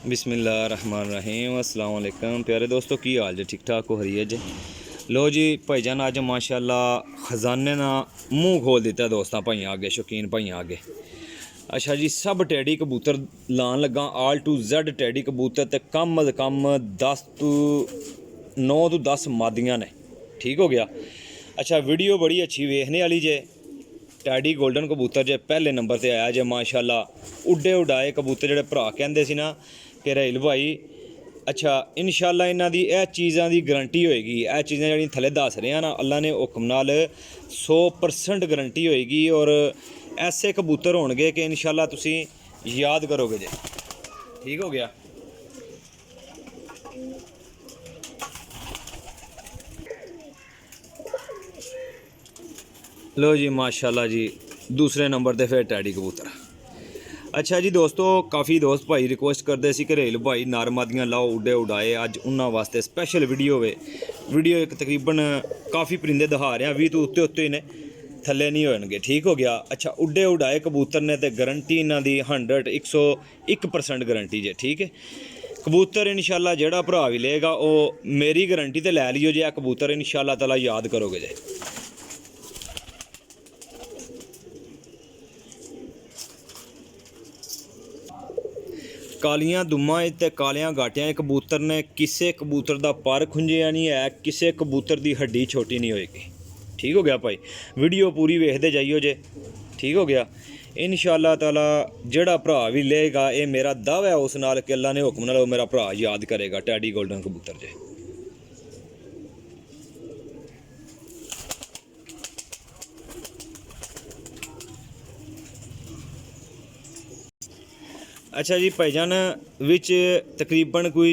बिस्मिल्लाहिर्रहमानिर्रहीम अस्सलाम वालेकुम प्यारे दोस्तों की हाल जी ठीक ठाक हो हरी जी। लो जी भाईजान अज माशाल्लाह खजाने ना मूँह खोल दिता दोस्तों भाइयों आगे शौकीन भाइयों आगे। अच्छा जी सब टैडी कबूतर लान लगा आल टू Z टैडी कबूतर ते कम अज कम 9 तो 10 मादियां ने। ठीक हो गया। अच्छा वीडियो बड़ी अच्छी वेखने वाली जे। टैडी गोल्डन कबूतर जे पहले नंबर ते आया जे माशाल्लाह उड्डे उड़ाए कबूतर जेह्ड़े भरा कहंदे सी ना कि राहिल भाई। अच्छा इंशाल्लाह इन्हां दी यह चीज़ां दी गारंटी होएगी। यह चीज़ां जेह्ड़ियां थल्ले दस रहे हैं ना अल्लाह ने हुक्म नाल 100% गारंटी होएगी और ऐसे कबूतर होणगे कि इंशाल्लाह तुसीं याद करोगे जे। ठीक हो गया। लो जी माशाल्लाह जी दूसरे नंबर ते फिर टैडी कबूतर। अच्छा जी दोस्तों काफ़ी दोस्त भाई रिक्वेस्ट करते सी कि रेल भाई नर मादियां लाओ उड्डे उड़ाए। अज उन्होंने वास्ते स्पैशल वीडियो वे। वीडियो एक तकरीबन काफ़ी परिंदे दिखा रहे हैं 20 तो उत्ते ने थल्ले नहीं होणगे। ठीक हो गया। अच्छा उड्डे उड़ाए कबूतर ने तो गारंटी इन्हां दी 101% गारंटी जे। ठीक है कबूतर इंशाल्लाह जेड़ा भरा भी लेगा वो मेरी गारंटी तो लै लियो जे। कबूतर इंशाल्लाह ताला याद करोगे जे। कालियां दुम्मा ते कालियां गाटियां कबूतर ने किसी कबूतर का पर खुंजिया नहीं है, किसी कबूतर की हड्डी छोटी नहीं होएगी। ठीक हो गया भाई वीडियो पूरी वेखते जाइयो जे। ठीक हो गया। इंशाल्लाह ताला जेड़ा भरा भी लेगा ये मेरा दावा है उस नाल कि अल्लाह ने हुक्म नाल मेरा भरा याद करेगा टैडी गोल्डन कबूतर जे। अच्छा जी भाईजान विच तकरीबन कोई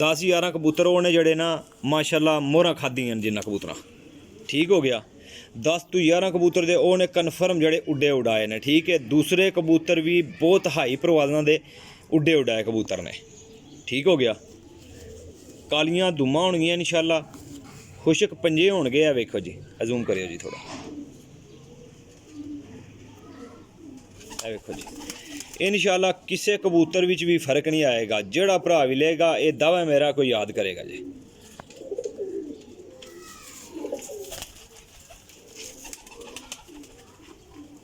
10-11 कबूतर वो ने जड़े ना माशाल्लाह मोहरा खादियां जिन्ना कबूतर। ठीक हो गया। 10 तो 11 कबूतर दे वो ने कन्फर्म जड़े उड्डे उड़ाए ने। ठीक है दूसरे कबूतर भी बहुत हाई परवाज़ां दे उड्डे उड़ाए कबूतर ने। ठीक हो गया। कालियां दुम्मा होणगियां इंशाल्लाह खुशक पंजे होणगे। वेखो जी जूम करियो जी थोड़ा वेखो जी। इंशाल्लाह किसी कबूतर विच भी फर्क नहीं आएगा। जेड़ा भरा भी लेगा ये दावा मेरा कोई याद करेगा जी।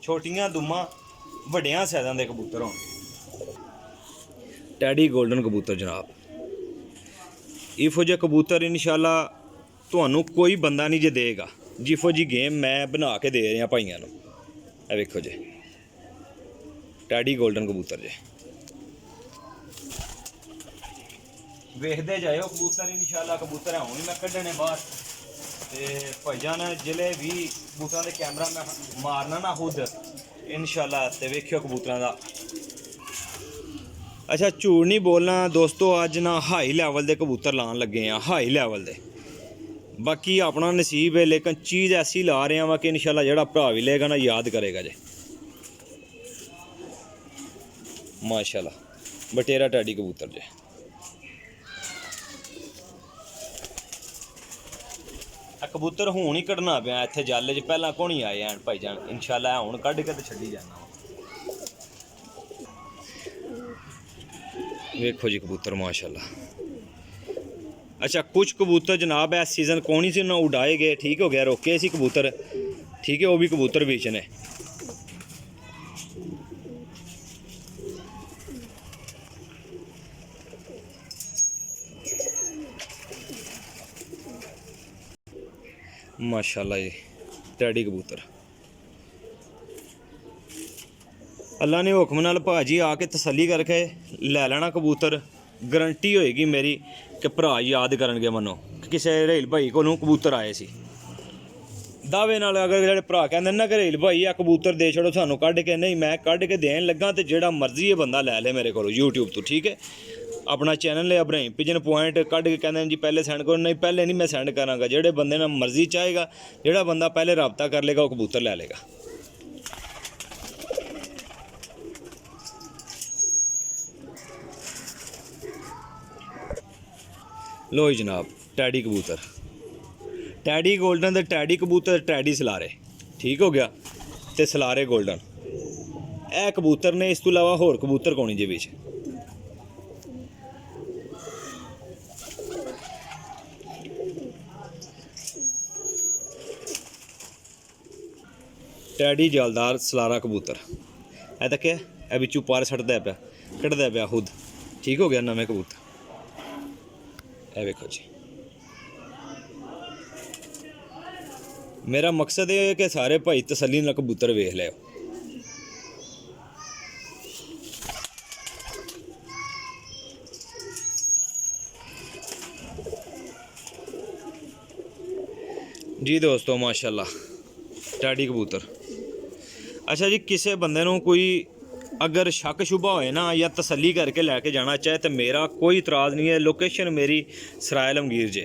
छोटियां दुम्मा वड्डियां सैदां दे कबूतर होण। टैडी गोल्डन कबूतर जनाब इफो जे कबूतर इंशाल्लाह तुहानू कोई बंदा नहीं जे देगा जिफो जी गेम मैं बना के दे रहा भाइयों नू। वेखो जी टैडी गोल्डन कबूतर जे। वेखते जाओ कबूतर इंशाल्लाह कबूतर आउण मैं कड्ढने बाहर ते भाईजान जिले भी कबूतरां दे कैमरा मैं मारना ना खुद इंशाल्लाह ते वेखियो कबूतरां दा। अच्छा झूठ नहीं बोलना दोस्तों अज ना हाई लैवल दे कबूतर लान लगे हैं हाई लैवल दे। बाकी अपना नसीब है लेकिन चीज़ ऐसी ला रहे हैं वा कि इंशाल्लाह जेड़ा भरा भी लेगा ना याद करेगा जे। माशाल्लाह बटेरा टैडी कबूतर जे। कबूतर हूँ ही कढ़ना पाया इत्थे जल च पहला कोनी आए हैं भाईजान इंशाल्लाह हूँ कढ़ के तो छड्डी जाना। वेखो जी कबूतर माशाल्लाह। अच्छा कुछ कबूतर जनाब इस सीज़न कौन सी ना उड़ाए गए। ठीक हो गया रोके सी कबूतर। ठीक है वो भी कबूतर बीच ने। माशाल्लाह जी टैडी कबूतर अल्लाह ने हुक्म नाल भाजी आके तसल्ली करके लै लेना कबूतर। गारंटी होएगी मेरी कि भरा याद करनगे मनो किसी रेल भाई को कबूतर आए सी दावे नाल। अगर जेह्ड़े भरा कहंदे ना कि रेल भाई आ कबूतर दे छोड़ो सानू कढ़ के नहीं मैं कढ़ के देन लगा तो जेड़ा मर्जी है बंदा लै ले मेरे को यूट्यूब तो। ठीक है अपना चैनल है इब्राहिम पिजन पॉइंट कढ़ के कहते जी पहले सेंड करो नहीं पहले नहीं मैं सेंड करांगा। जेड़े बंदे ना मर्जी चाहेगा जेड़ा बंदा पहले रबता कर लेगा वो कबूतर लै लेगा। लो जी जनाब टैडी कबूतर टैडी गोल्डन ते टैडी कबूतर टैडी सलारे। ठीक हो गया। ते सलारे गोल्डन ए कबूतर ने। इस तो इलावा होर कबूतर कौनी जे बिच टैडी जालदार सलारा कबूतर है तक है बिचू पार छड़दा पिया कढ़दा पिया खुद ठीक हो गया नवे कबूतर ए वेखो जी। मेरा मकसद ये है कि सारे भाई तसल्ली नाल कबूतर वेख लियो। जी दोस्तों माशाल्लाह टैडी कबूतर। अच्छा जी किसी बंदे नूं कोई अगर शक शुबा होए ना या तसल्ली करके लैके जाना चाहे तो मेरा कोई इतराज़ नहीं है। लोकेशन मेरी सराय आलमगीर जे,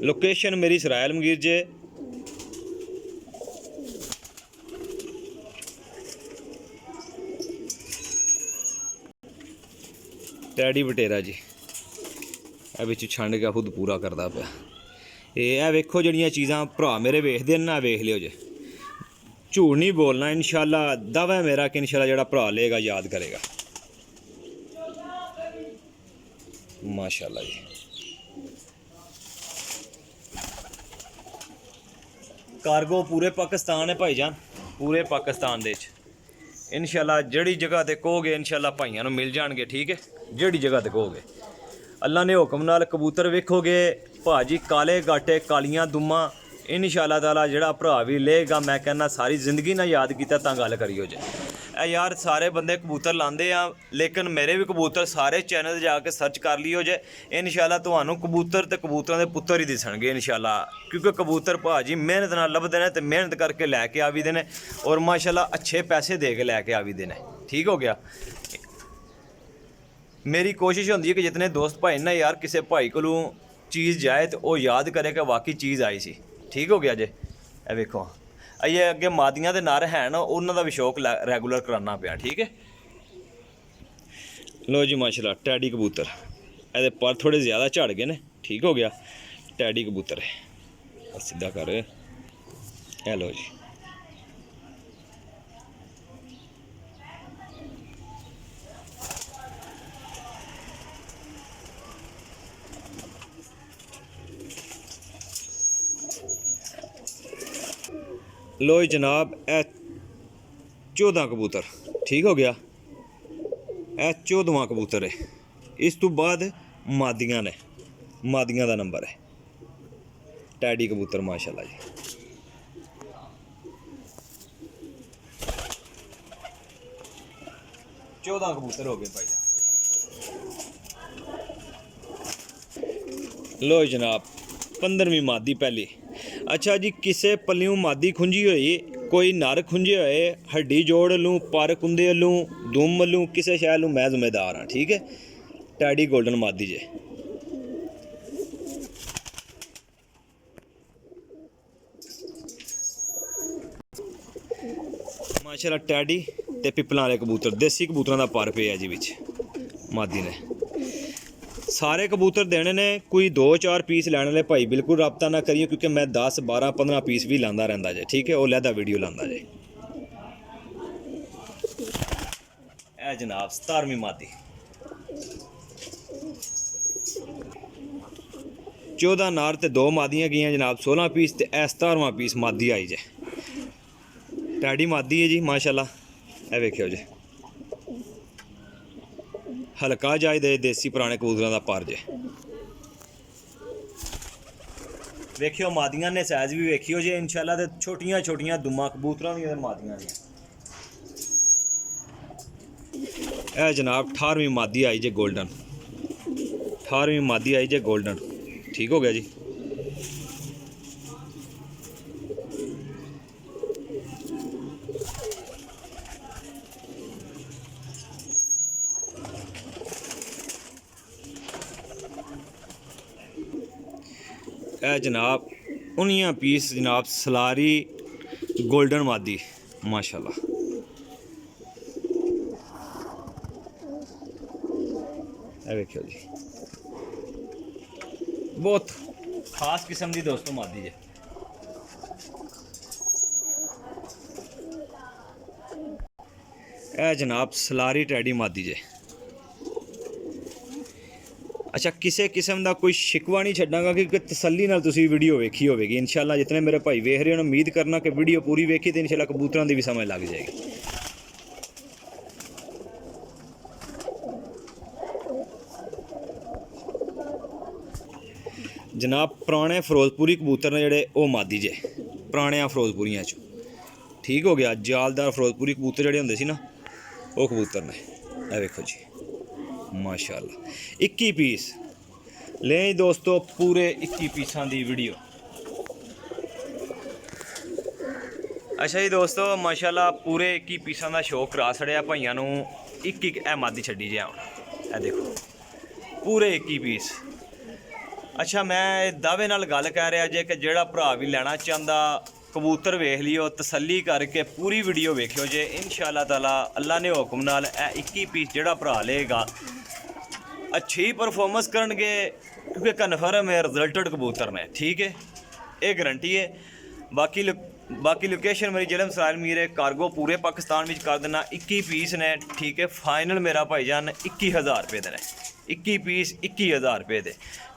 लोकेशन मेरी सराय आलमगीर जे। टैडी बटेरा जी ए बिच छंड के खुद पूरा करता पिया। ये वेखो जड़ियाँ चीज़ां भरा मेरे वेखदे ना वेख लियो जे, झूठ नहीं बोलना। इंशाल्लाह दावा है मेरा कि इंशाल्लाह जेड़ा भरा लेगा याद करेगा। माशाल्लाह जी कार्गो पूरे पाकिस्तान है भाईजान, पूरे पाकिस्तान दे इंशाल्लाह जड़ी जगह ते कहोगे इंशाल्लाह भाइयों नूं मिल जाणगे। ठीक है जड़ी जगह ते कहोगे अल्लाह ने हुक्म नाल कबूतर वेखोगे भाजी काले गाटे कालियां दुम्मा इंशाल्लाह ताला जेड़ा भरा भी लेगा मैं कहना सारी जिंदगी ना याद कीता तां गल करियो जे। यार सारे बंदे कबूतर लांदे आ लेकिन मेरे भी कबूतर सारे चैनल जाके सर्च कर लियो जे इंशाल्लाह तुहानूं कबूतर ते कबूतरां दे पुत्तर ही दिसणगे इंशाल्लाह। क्योंकि कबूतर भाजी मेहनत नाल लभदे ने ते मेहनत करके लैके आवी दे ने और माशाल्लाह अच्छे पैसे दे के लैके आवी दे ने। ठीक हो गया। मेरी कोशिश होंदी है कि जितने दोस्त भाई ना यार किसी भाई कोलों चीज़ जाए तो वो याद करे कि वाकई चीज़ आई सी। ठीक हो गया जे। ए वेखो ये अगे मादियां दे नर है ना उन्हां दा भी शौक रेगूलर कराना पिया। ठीक है लो जी माशाल्लाह टैडी कबूतर ए पर थोड़े ज़्यादा झड़ गए ने। ठीक हो गया टैडी कबूतर है सीधा कर ए लो जी। लो जनाब ए 14 कबूतर। ठीक हो गया ए 14वां कबूतर है। इस तो बाद मादियां ने, मादियां का नंबर है टैडी कबूतर माशाल्लाह जी। चौदह कबूतर हो गए भाई। लो जनाब 15वीं मादी पहली। अच्छा जी किसे पल्लियों मादी खुंजी हुई कोई नर खुंजे होए हड्डी जोड़ लूँ पर कुंदे लूँ दुम लूँ किसे शहर लूँ मैं जिम्मेदार हाँ। ठीक है टैडी गोल्डन मादी जे। माशाल्लाह टैडी ते पिपलां वाले कबूतर देसी कबूतरां दा पर पे है जी विच मादी ने। सारे कबूतर देने ने कोई 2-4 पीस लैने वाले भाई बिल्कुल रब्ता ना करिए क्योंकि मैं 10, 12, 15 पीस भी लांदा रहंदा जे। ठीक है वो लैदा वीडियो लांदा जे। ए जनाब 17वीं मादी 14 नार ते 2 मादियां गईयां जनाब 16 पीस ते 17वां पीस मादी आई जे। टैडी मादी है जी माशाल्लाह ए वेखियो जी हल्का जाए दे देसी पुराने कबूतरां दा पर जे। वेखियो मादियां ने साइज भी वेखियो जी इंशाल्लाह ते छोटियां छोटियां दुम्मा कबूतरां दियां ते मादियां दियां। ए जनाब 18वीं मादी आई जे गोल्डन 18वीं मादी आई जे गोल्डन। ठीक हो गया जी। ए जनाब 19 पीस जनाब सलारी गोल्डन मादी माशाल्लाह। ए देखियो जी बहुत खास किस्म की दोस्तों मादी है। ए जनाब सलारी टैडी मादी जे। ਅੱਛਾ ਕਿਸੇ ਕਿਸਮ ਦਾ ਕੋਈ ਸ਼ਿਕਵਾ ਨਹੀਂ ਛੱਡਾਂਗਾ ਕਿ ਤਸੱਲੀ ਨਾਲ ਤੁਸੀਂ ਵੀਡੀਓ ਵੇਖੀ ਹੋਵੇਗੀ। ਇਨਸ਼ਾਅੱਲਾ ਜਿਤਨੇ ਮੇਰੇ ਭਾਈ ਵੇਖ ਰਹੇ ਹੋ ਉਮੀਦ ਕਰਨਾ ਕਿ ਵੀਡੀਓ ਪੂਰੀ ਵੇਖੀ ਤੇ ਇਨਸ਼ਾਅੱਲਾ ਕਬੂਤਰਾਂ ਦੀ ਵੀ ਸਮਝ ਲੱਗ ਜਾਏਗੀ। ਜਨਾਬ ਪੁਰਾਣੇ ਫਿਰੋਜ਼ਪੁਰੀ ਕਬੂਤਰ ਨੇ ਜਿਹੜੇ ਉਹ ਮਾਦੀ ਜੇ ਪੁਰਾਣਿਆਂ ਫਿਰੋਜ਼ਪੁਰੀਆਂ 'ਚੋਂ ਠੀਕ ਹੋ ਗਿਆ। ਜਾਲਦਾਰ ਫਿਰੋਜ਼ਪੁਰੀ ਕਬੂਤਰ ਜਿਹੜੇ ਹੁੰਦੇ ਸੀ ਨਾ ਉਹ ਕਬੂਤਰ ਨੇ। ਇਹ ਵੇਖੋ ਜੀ ਮਾਸ਼ਾਅੱਲਾ 21 ਪੀਸ ਲੈ ਦੋਸਤੋ ਪੂਰੇ 21 ਪੀਸਾਂ ਦੀ ਵੀਡੀਓ। ਅੱਛਾ ਜੀ ਦੋਸਤੋ ਮਾਸ਼ਾਅੱਲਾ ਪੂਰੇ 21 ਪੀਸਾਂ ਦਾ ਸ਼ੌਕ ਕਰਾ ਛੜਿਆ ਭਾਈਆਂ ਨੂੰ। ਇੱਕ ਇਹ ਮਾਦੀ ਛੱਡੀ ਜੇ ਹੁਣ ਇਹ ਦੇਖੋ ਪੂਰੇ 21 ਪੀਸ। ਅੱਛਾ ਮੈਂ ਦਾਅਵੇ ਨਾਲ ਗੱਲ ਕਹਿ ਰਿਹਾ ਜੇ ਕਿ ਜਿਹੜਾ ਭਰਾ ਵੀ ਲੈਣਾ ਚਾਹੁੰਦਾ ਕਬੂਤਰ ਵੇਖ ਲਿਓ ਤਸੱਲੀ ਕਰਕੇ ਪੂਰੀ ਵੀਡੀਓ ਵੇਖਿਓ ਜੇ ਇਨਸ਼ਾਅੱਲਾ ਤਾਲਾ ਅੱਲਾ ਨੇ ਹੁਕਮ ਨਾਲ ਇਹ 21 ਪੀਸ ਜਿਹੜਾ ਭਰਾ ਲਏਗਾ ਅੱਛੀ ਪਰਫਾਰਮੈਂਸ ਕਰਨਗੇ ਕਿਉਂਕਿ ਕਨਫਰਮ ਹੈ ਰਿਜ਼ਲਟਡ ਕਬੂਤਰ ਨੇ ਠੀਕ ਹੈ ਇਹ ਗਰੰਟੀ ਹੈ। ਬਾਕੀ ਲੋਕੇਸ਼ਨ ਮੇਰੀ ਜ਼ਿਲ੍ਹਾ ਸਰਾਇਲ ਮੀਰ ਹੈ ਕਾਰਗੋ ਪੂਰੇ ਪਾਕਿਸਤਾਨ ਵਿੱਚ ਕਰ ਦੇਣਾ। 21 ਪੀਸ ਨੇ ਠੀਕ ਹੈ ਫਾਈਨਲ ਮੇਰਾ ਭਾਈਜਾਨ 21000 ਰੁਪਏ ਦੇ ਨੇ 21 ਪੀਸ 21000 ਰੁਪਏ ਦੇ।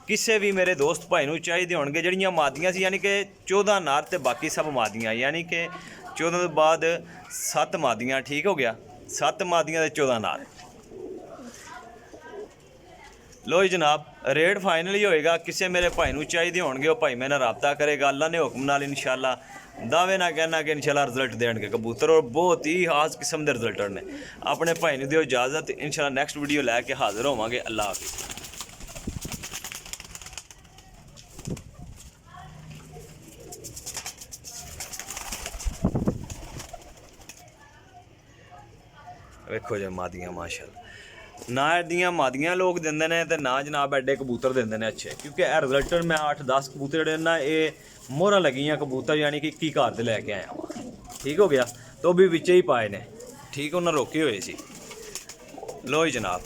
ਕਿਸੇ ਵੀ ਮੇਰੇ ਦੋਸਤ ਭਾਈ ਨੂੰ ਚਾਹੀਦੇ ਹੋਣਗੇ ਜਿਹੜੀਆਂ ਮਾਦੀਆਂ ਸੀ ਯਾਨੀ ਕਿ 14 ਨਾਰ ਤੇ ਬਾਕੀ ਸਭ ਮਾਦੀਆਂ ਯਾਨੀ ਕਿ 14 ਤੋਂ ਬਾਅਦ 7 ਮਾਦੀਆਂ ਠੀਕ ਹੋ ਗਿਆ 7 ਮਾਦੀਆਂ ਤੇ 14 ਨਾਰ। ਲੋ ਜੀ ਜਨਾਬ ਰੇਟ ਫਾਈਨਲ ਹੀ ਹੋਏਗਾ। ਕਿਸੇ ਮੇਰੇ ਭਾਈ ਨੂੰ ਚਾਹੀਦੇ ਹੋਣਗੇ ਉਹ ਭਾਈ ਮੇਰੇ ਨਾਲ ਰਾਬਤਾ ਕਰੇਗਾ ਅੱਲਾ ਨੇ ਹੁਕਮ ਨਾਲ ਇਨਸ਼ਾਅੱਲਾ। ਦਾਅਵੇ ਨਾ ਕਹਿਣਾ ਕਿ ਇਨਸ਼ਾਅੱਲਾ ਰਿਜ਼ਲਟ ਦੇਣਗੇ ਕਬੂਤਰ ਔਰ ਬਹੁਤ ਹੀ ਖਾਸ ਕਿਸਮ ਦੇ ਰਿਜ਼ਲਟਰ ਨੇ। ਆਪਣੇ ਭਾਈ ਨੂੰ ਦਿਓ ਇਜਾਜ਼ਤ ਇਨਸ਼ਾਅੱਲਾ ਨੈਕਸਟ ਵੀਡੀਓ ਲੈ ਕੇ ਹਾਜ਼ਰ ਹੋਵਾਂਗੇ। ਅੱਲਾ ਹਾਫਿਜ਼। ਵੇਖੋ ਜੀ ਮਾਦੀਆਂ ਮਾਸ਼ਾਅੱਲਾ ਨਾ ਇਹਦੀਆਂ ਮਾਦੀਆਂ ਲੋਕ ਦਿੰਦੇ ਨੇ ਤੇ ਨਾ ਜਨਾਬ ਐਡੇ ਕਬੂਤਰ ਦਿੰਦੇ ਨੇ ਅੱਛੇ ਕਿਉਂਕਿ ਇਹ ਰਿਜ਼ਲਟਰ ਮੈਂ 8-10 ਕਬੂਤਰ ਜਿਹੜੇ ਨਾ ਇਹ ਮੋਹਰਾਂ ਲੱਗੀਆਂ ਕਬੂਤਰ ਯਾਨੀ ਕਿ 21 ਘਰ ਦੇ ਲੈ ਕੇ ਆਇਆ ਵਾਂ ਠੀਕ ਹੋ ਗਿਆ ਤੇ ਉਹ ਵੀ ਵਿੱਚੇ ਹੀ ਪਾਏ ਨੇ ਠੀਕ ਉਹਨਾਂ ਰੋਕੇ ਹੋਏ ਸੀ। ਲੋ ਜੀ ਜਨਾਬ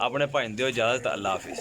ਆਪਣੇ ਭਾਈ ਨੂੰ ਦਿਓ ਇਜਾਜ਼ਤ ਅੱਲਾ ਹਾਫਿਜ਼।